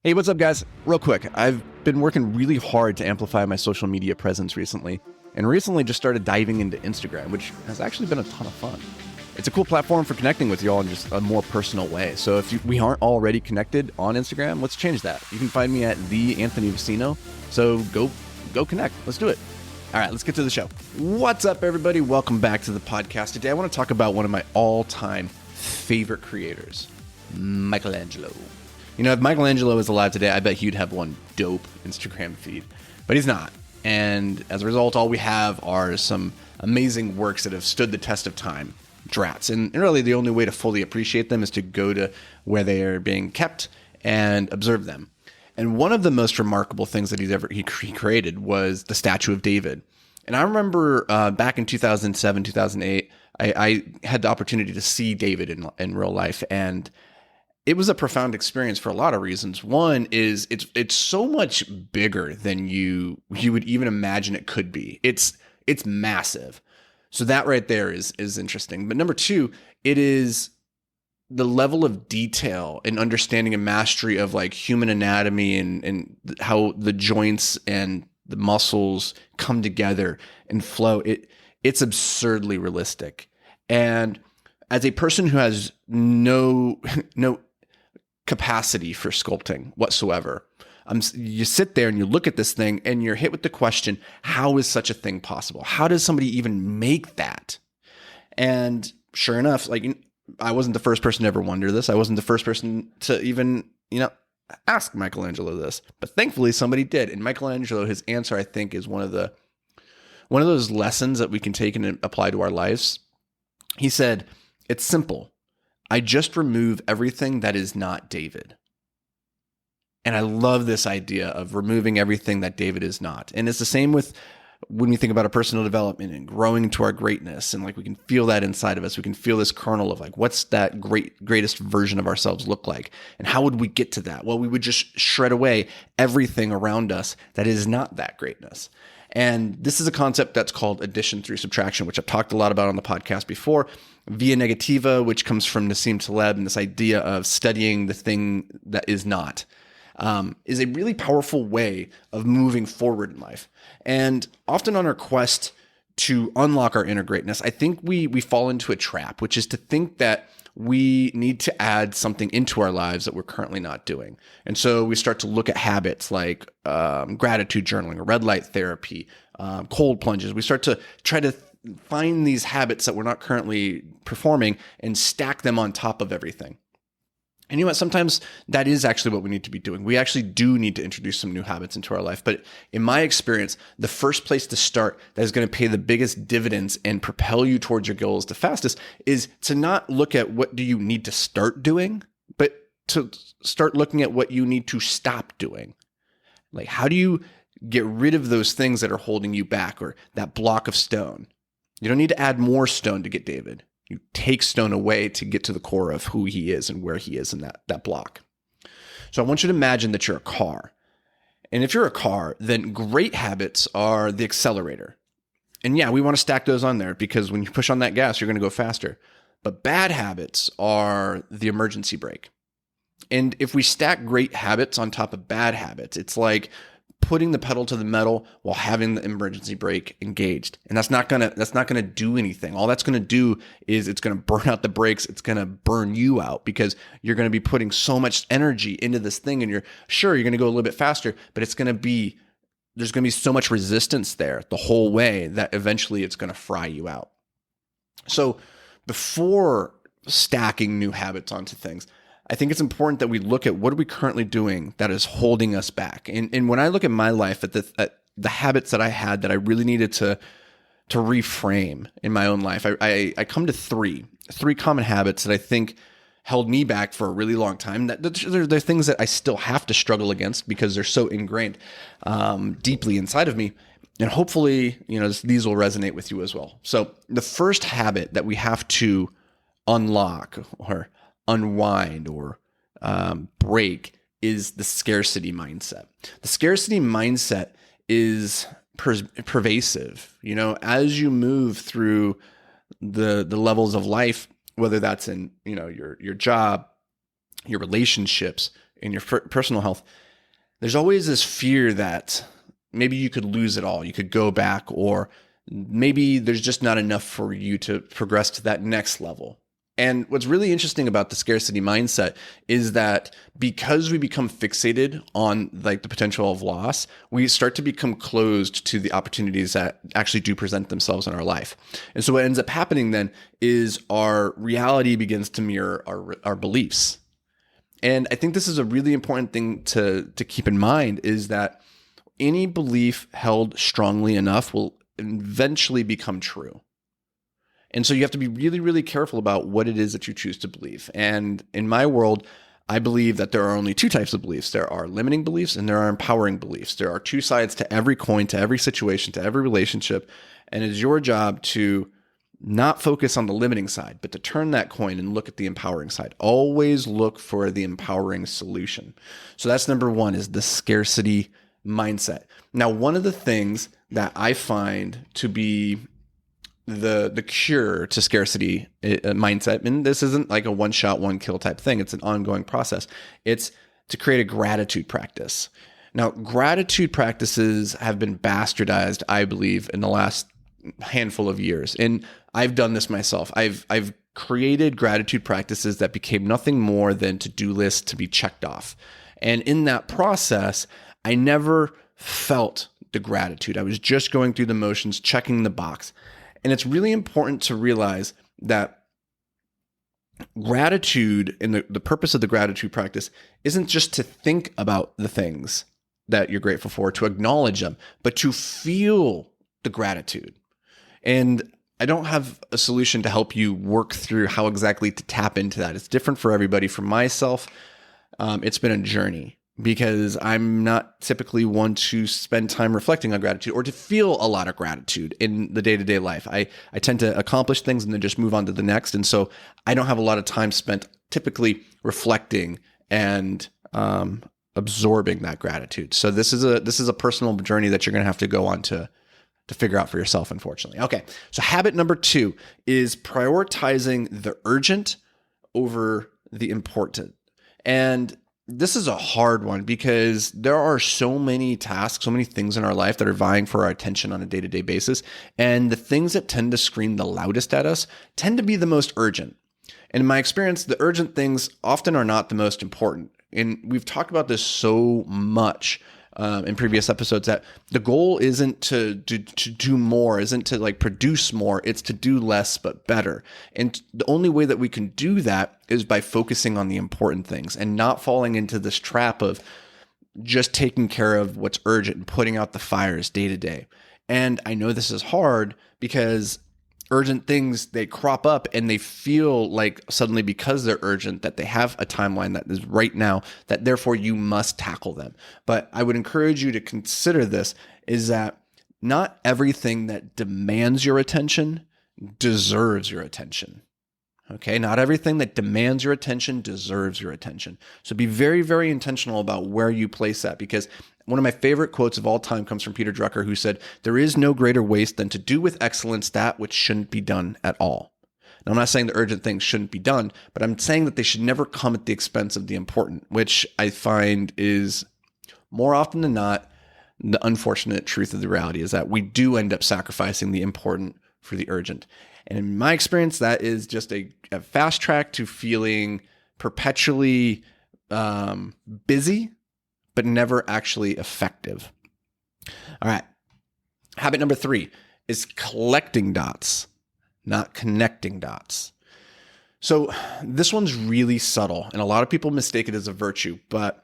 Hey, what's up, guys? Real quick, I've been working really hard to amplify my social media presence recently, and recently just started diving into Instagram, which has actually been a ton of fun. It's a cool platform for connecting with you all in just a more personal way. So if we aren't already connected on Instagram, let's change that. You can find me at @Vicino. So go connect. Let's do it. All right, let's get to the show. What's up, everybody? Welcome back to the podcast. Today, I want to talk about one of my all-time favorite creators, Michelangelo. You know, if Michelangelo was alive today, I bet he'd have one dope Instagram feed. But he's not. And as a result, all we have are some amazing works that have stood the test of time. Drats. And really, the only way to fully appreciate them is to go to where they are being kept and observe them. And one of the most remarkable things that he created was the statue of David. And I remember back in 2007, 2008, I had the opportunity to see David in real life, and it was a profound experience for a lot of reasons. One is it's so much bigger than you would even imagine it could be. It's massive. So that right there is interesting. But number two, it is the level of detail and understanding and mastery of like human anatomy and how the joints and the muscles come together and flow. It's absurdly realistic. And as a person who has no capacity for sculpting whatsoever, you sit there and you look at this thing and you're hit with the question, how is such a thing possible? How does somebody even make that? And sure enough, I wasn't the first person to ever wonder this. I wasn't the first person to even, ask Michelangelo this, but thankfully somebody did. And Michelangelo, his answer, I think, is one of those lessons that we can take and apply to our lives. He said, "It's simple. I just remove everything that is not David." And I love this idea of removing everything that David is not. And it's the same with when we think about our personal development and growing into our greatness. And we can feel that inside of us. We can feel this kernel of what's that greatest version of ourselves look like? And how would we get to that? Well, we would just shred away everything around us that is not that greatness. And this is a concept that's called addition through subtraction, which I've talked a lot about on the podcast before. Via negativa, which comes from Nassim Taleb, and this idea of studying the thing that is not, is a really powerful way of moving forward in life. And often on our quest to unlock our inner greatness, I think we fall into a trap, which is to think that we need to add something into our lives that we're currently not doing. And so we start to look at habits like gratitude journaling or red light therapy, cold plunges. We start to try to find these habits that we're not currently performing and stack them on top of everything. And you know what? Sometimes that is actually what we need to be doing. We actually do need to introduce some new habits into our life. But in my experience, the first place to start that is going to pay the biggest dividends and propel you towards your goals the fastest is to not look at what do you need to start doing, but to start looking at what you need to stop doing. Like, how do you get rid of those things that are holding you back, or that block of stone? You don't need to add more stone to get David. You take stone away to get to the core of who he is and where he is in that block. So I want you to imagine that you're a car. And if you're a car, then great habits are the accelerator. And yeah, we want to stack those on there because when you push on that gas, you're going to go faster. But bad habits are the emergency brake. And if we stack great habits on top of bad habits, it's like putting the pedal to the metal while having the emergency brake engaged. And that's not gonna do anything. All that's gonna do is it's gonna burn out the brakes. It's gonna burn you out because you're gonna be putting so much energy into this thing, and you're gonna go a little bit faster, but there's gonna be so much resistance there the whole way that eventually it's gonna fry you out. So before stacking new habits onto things, I think it's important that we look at what are we currently doing that is holding us back. And when I look at my life, at the habits that I had that I really needed to reframe in my own life, I come to three common habits that I think held me back for a really long time. They're things that I still have to struggle against because they're so ingrained deeply inside of me. And hopefully, these will resonate with you as well. So the first habit that we have to unlock or unwind or break is the scarcity mindset. The scarcity mindset is pervasive. As you move through the levels of life, whether that's in your job, your relationships, in your personal health, there's always this fear that maybe you could lose it all. You could go back, or maybe there's just not enough for you to progress to that next level. And what's really interesting about the scarcity mindset is that because we become fixated on like the potential of loss, we start to become closed to the opportunities that actually do present themselves in our life. And so what ends up happening then is our reality begins to mirror our beliefs. And I think this is a really important thing to keep in mind, is that any belief held strongly enough will eventually become true. And so you have to be really, really careful about what it is that you choose to believe. And in my world, I believe that there are only two types of beliefs. There are limiting beliefs and there are empowering beliefs. There are two sides to every coin, to every situation, to every relationship. And it's your job to not focus on the limiting side, but to turn that coin and look at the empowering side. Always look for the empowering solution. So that's number one, is the scarcity mindset. Now, one of the things that I find to be the cure to scarcity mindset, and this isn't like a one shot, one kill type thing. It's an ongoing process. It's to create a gratitude practice. Now, gratitude practices have been bastardized, I believe, in the last handful of years. And I've done this myself. I've created gratitude practices that became nothing more than to-do lists to be checked off. And in that process, I never felt the gratitude. I was just going through the motions, checking the box. And it's really important to realize that gratitude, and the purpose of the gratitude practice isn't just to think about the things that you're grateful for, to acknowledge them, but to feel the gratitude. And I don't have a solution to help you work through how exactly to tap into that. It's different for everybody. For myself, it's been a journey, because I'm not typically one to spend time reflecting on gratitude or to feel a lot of gratitude in the day-to-day life. I tend to accomplish things and then just move on to the next. And so I don't have a lot of time spent typically reflecting and absorbing that gratitude. So this is a personal journey that you're going to have to go on to figure out for yourself, unfortunately. Okay. So habit number 2 is prioritizing the urgent over the important. And this is a hard one, because there are so many tasks, so many things in our life that are vying for our attention on a day-to-day basis. And the things that tend to scream the loudest at us tend to be the most urgent. And in my experience, the urgent things often are not the most important. And we've talked about this so much in previous episodes, that the goal isn't to do more, isn't to like produce more, it's to do less but better. And the only way that we can do that is by focusing on the important things and not falling into this trap of just taking care of what's urgent and putting out the fires day to day. And I know this is hard, because urgent things, they crop up and they feel like suddenly, because they're urgent, that they have a timeline that is right now, that therefore you must tackle them. But I would encourage you to consider this, is that not everything that demands your attention deserves your attention. Okay, not everything that demands your attention deserves your attention. So be very, very intentional about where you place that, because one of my favorite quotes of all time comes from Peter Drucker, who said, "There is no greater waste than to do with excellence that which shouldn't be done at all." Now, I'm not saying the urgent things shouldn't be done, but I'm saying that they should never come at the expense of the important, which I find is more often than not the unfortunate truth of the reality, is that we do end up sacrificing the important for the urgent. And in my experience, that is just a fast track to feeling perpetually busy, but never actually effective. All right. Habit number 3 is collecting dots, not connecting dots. So this one's really subtle, and a lot of people mistake it as a virtue. But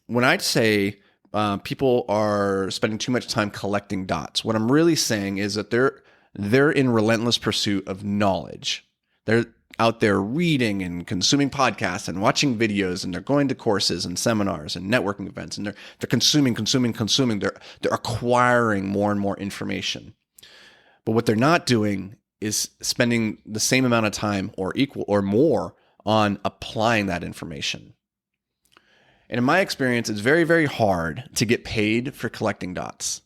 when I say people are spending too much time collecting dots, what I'm really saying is that they're in relentless pursuit of knowledge. They're out there reading and consuming podcasts and watching videos, and they're going to courses and seminars and networking events, and they're consuming. They're acquiring more and more information. But what they're not doing is spending the same amount of time or equal or more on applying that information. And in my experience, it's very, very hard to get paid for collecting dots.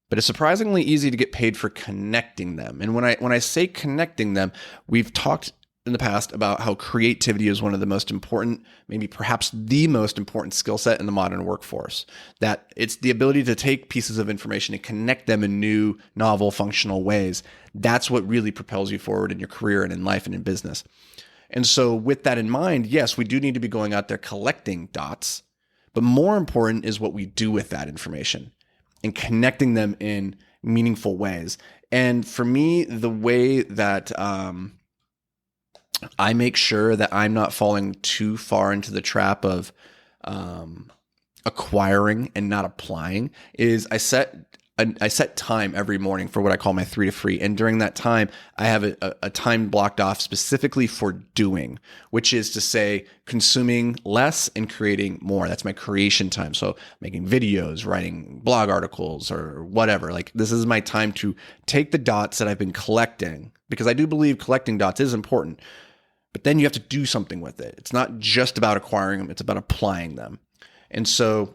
But it's surprisingly easy to get paid for connecting them. And when I say connecting them, we've talked in the past about how creativity is one of the most important, maybe perhaps the most important skill set in the modern workforce. That it's the ability to take pieces of information and connect them in new, novel, functional ways. That's what really propels you forward in your career and in life and in business. And so with that in mind, yes, we do need to be going out there collecting dots, but more important is what we do with that information and connecting them in meaningful ways. And for me, the way that I make sure that I'm not falling too far into the trap of acquiring and not applying is I set time every morning for what I call my 3 to free. And during that time, I have a time blocked off specifically for doing, which is to say consuming less and creating more. That's my creation time. So making videos, writing blog articles or whatever. Like this is my time to take the dots that I've been collecting, because I do believe collecting dots is important, but then you have to do something with it. It's not just about acquiring them. It's about applying them. And so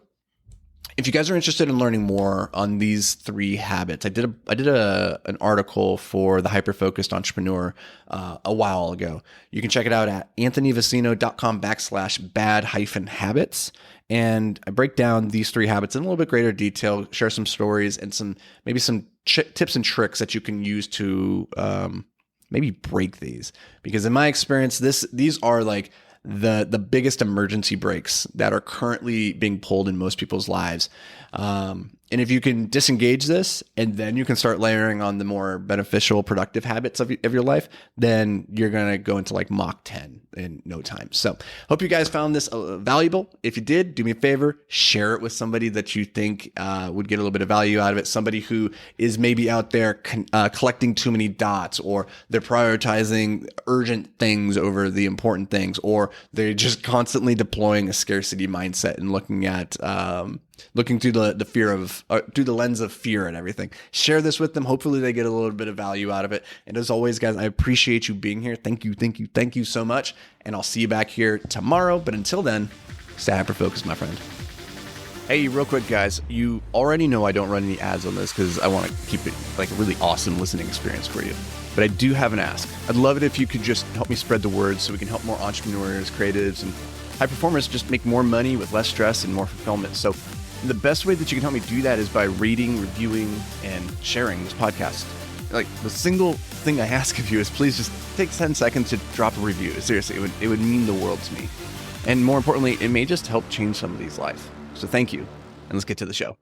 if you guys are interested in learning more on these 3 habits, I did an article for the Hyperfocused Entrepreneur a while ago. You can check it out at anthonyvicino.com/bad-habits. And I break down these 3 habits in a little bit greater detail, share some stories and some tips and tricks that you can use to maybe break these. Because in my experience, these are like the biggest emergency brakes that are currently being pulled in most people's lives. And if you can disengage this and then you can start layering on the more beneficial, productive habits of your life, then you're going to go into like Mach 10 in no time. So hope you guys found this valuable. If you did, do me a favor, share it with somebody that you think would get a little bit of value out of it. Somebody who is maybe out there collecting too many dots, or they're prioritizing urgent things over the important things, or they're just constantly deploying a scarcity mindset and looking at looking through through the lens of fear and everything. Share this with them. Hopefully they get a little bit of value out of it. And as always, guys, I appreciate you being here. Thank you so much. And I'll see you back here tomorrow. But until then, stay hyper-focused, my friend. Hey, real quick, guys, you already know I don't run any ads on this because I want to keep it like a really awesome listening experience for you. But I do have an ask. I'd love it if you could just help me spread the word so we can help more entrepreneurs, creatives, and high performers just make more money with less stress and more fulfillment. So the best way that you can help me do that is by rating, reviewing, and sharing this podcast. Like, the single thing I ask of you is please just take 10 seconds to drop a review. Seriously, it would mean the world to me. And more importantly, it may just help change somebody's life. So thank you, and let's get to the show.